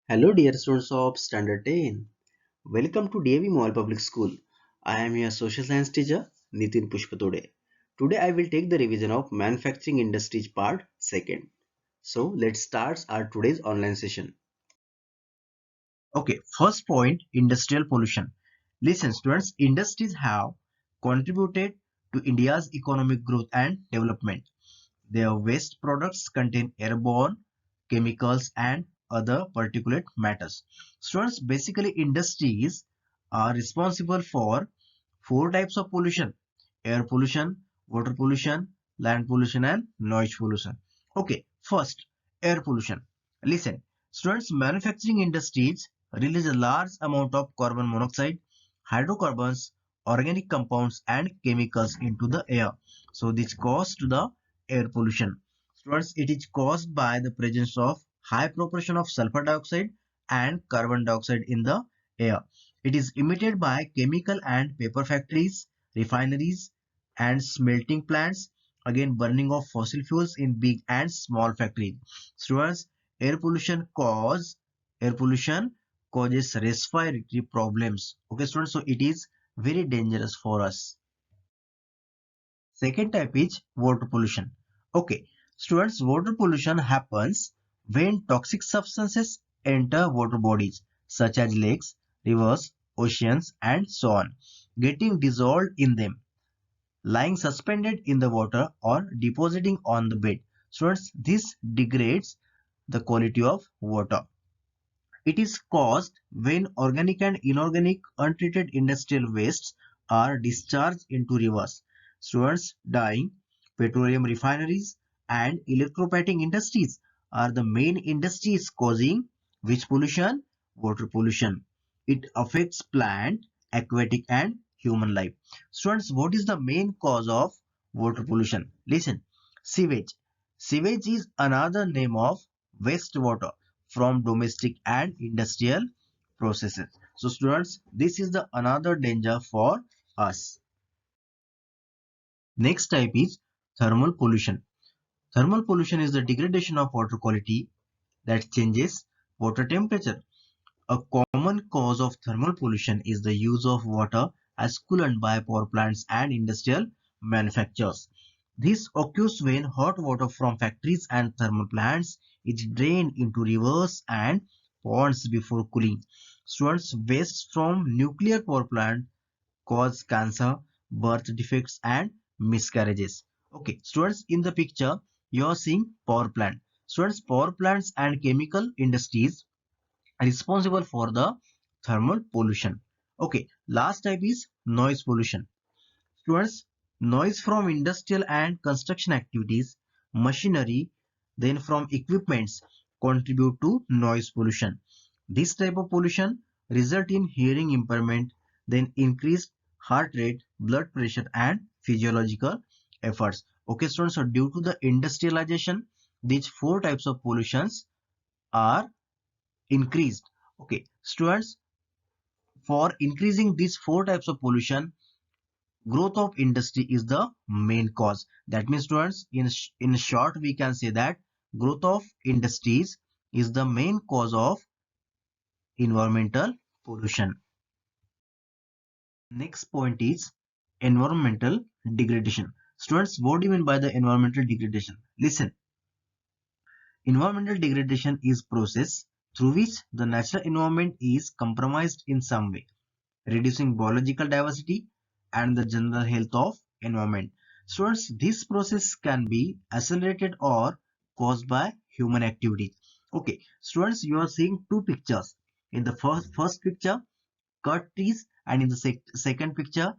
Hello dear students of Standard 10. Welcome to DAV Mobile Public School. I am your social science teacher Nitin Pushpatode. Today I will take the revision of manufacturing industries part 2nd. So let's start our today's online session. Okay, first point, industrial pollution. Listen students, industries have contributed to India's economic growth and development. Their waste products contain airborne chemicals and other particulate matters. Students, basically industries are responsible for four types of pollution: air pollution, water pollution, land pollution and noise pollution. Okay, first, air pollution. Listen, students, manufacturing industries release a large amount of carbon monoxide, hydrocarbons, organic compounds and chemicals into the air. So this causes to the air pollution. Students, it is caused by the presence of high proportion of sulfur dioxide and carbon dioxide in the air. It is emitted by chemical and paper factories, refineries, and smelting plants. Again, burning of fossil fuels in big and small factories. Students, air pollution causes respiratory problems. Okay, students, so it is very dangerous for us. Second type is water pollution. Okay, students, water pollution happens when toxic substances enter water bodies such as lakes, rivers, oceans, and so on, getting dissolved in them, lying suspended in the water, or depositing on the bed. Students, this degrades the quality of water. It is caused when organic and inorganic untreated industrial wastes are discharged into rivers. Students, dyeing, petroleum refineries, and electroplating industries are the main industries causing which pollution? Water pollution. It affects plant, aquatic, and human life. Students, what is the main cause of water pollution? Listen, sewage. Sewage is another name of wastewater from domestic and industrial processes. So students, this is the another danger for us. Next type is thermal pollution. Thermal pollution is the degradation of water quality that changes water temperature. A common cause of thermal pollution is the use of water as coolant by power plants and industrial manufacturers. This occurs when hot water from factories and thermal plants is drained into rivers and ponds before cooling. Students, waste from nuclear power plant cause cancer, birth defects and miscarriages. Okay, students, in the picture you are seeing power plant. Students, power plants and chemical industries responsible for the thermal pollution. Okay, last type is noise pollution. Students, noise from industrial and construction activities, machinery, then from equipments contribute to noise pollution. This type of pollution result in hearing impairment, then increased heart rate, blood pressure and physiological efforts. Okay, students, so due to the industrialization, these four types of pollutions are increased. Okay, students, for increasing these four types of pollution, growth of industry is the main cause. That means students, in short we can say that growth of industries is the main cause of environmental pollution. Next point is environmental degradation. Students, what do you mean by the environmental degradation? Listen, environmental degradation is process through which the natural environment is compromised in some way, reducing biological diversity and the general health of environment. Students, this process can be accelerated or caused by human activities. Okay, students, you are seeing two pictures. In the first picture, cut trees, and in the second picture,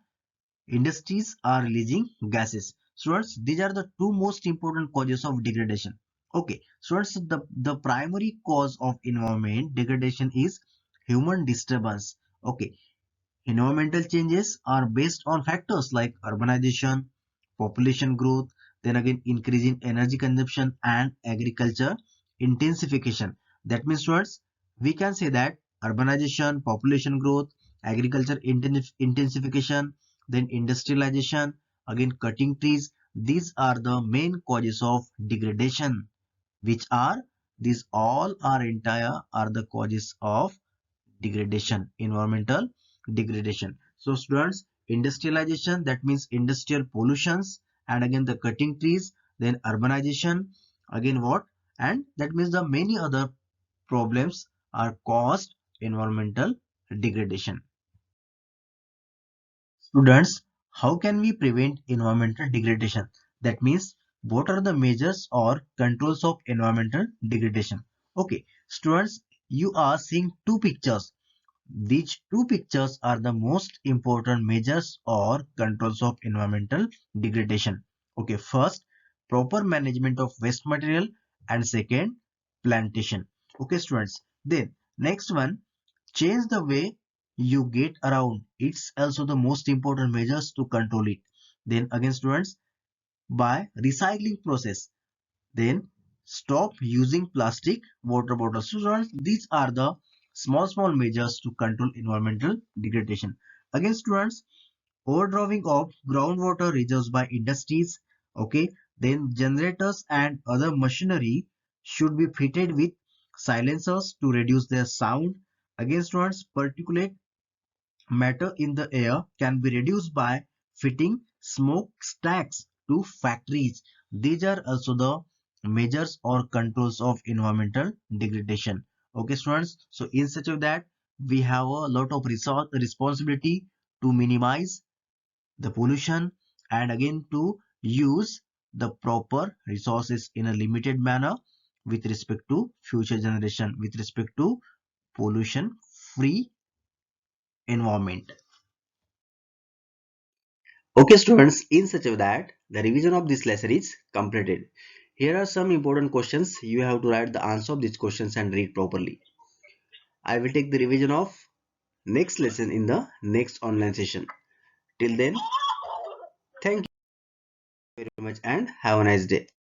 industries are releasing gases. Students, these are the two most important causes of degradation. Okay, students, the primary cause of environment degradation is human disturbance. Okay, environmental changes are based on factors like urbanization, population growth, then again increase in energy consumption and agriculture intensification. That means students, we can say that urbanization, population growth, agriculture intensification, then industrialization, again cutting trees. These are the main causes of degradation which are These all are entire are the causes of degradation, environmental degradation. So students, industrialization, that means industrial pollutions, and again the cutting trees, then urbanization, again what? And that means the many other problems are caused environmental degradation. Students, how can we prevent environmental degradation? That means what are the measures or controls of environmental degradation? Okay, students, you are seeing two pictures. These two pictures are the most important measures or controls of environmental degradation. Okay, first, proper management of waste material, and second, plantation. Okay, students. Then next one, change the way you get around. It's also the most important measures to control it. Then again, students, by recycling process. Then stop using plastic water bottles. So students, these are the small measures to control environmental degradation. Again, students, overdrawing of groundwater reserves by industries. Okay, then generators and other machinery should be fitted with silencers to reduce their sound. Again, students, particulate matter in the air can be reduced by fitting smokestacks to factories. These are also the measures or controls of environmental degradation. Okay, students. So in such a that we have a lot of responsibility to minimize the pollution, and again to use the proper resources in a limited manner with respect to future generation, with respect to pollution free environment. Okay students, in such a that the revision of this lesson is completed. Here are some important questions. You have to write the answer of these questions and read properly. I will take the revision of next lesson in the next online session. Till then, thank you very much and have a nice day.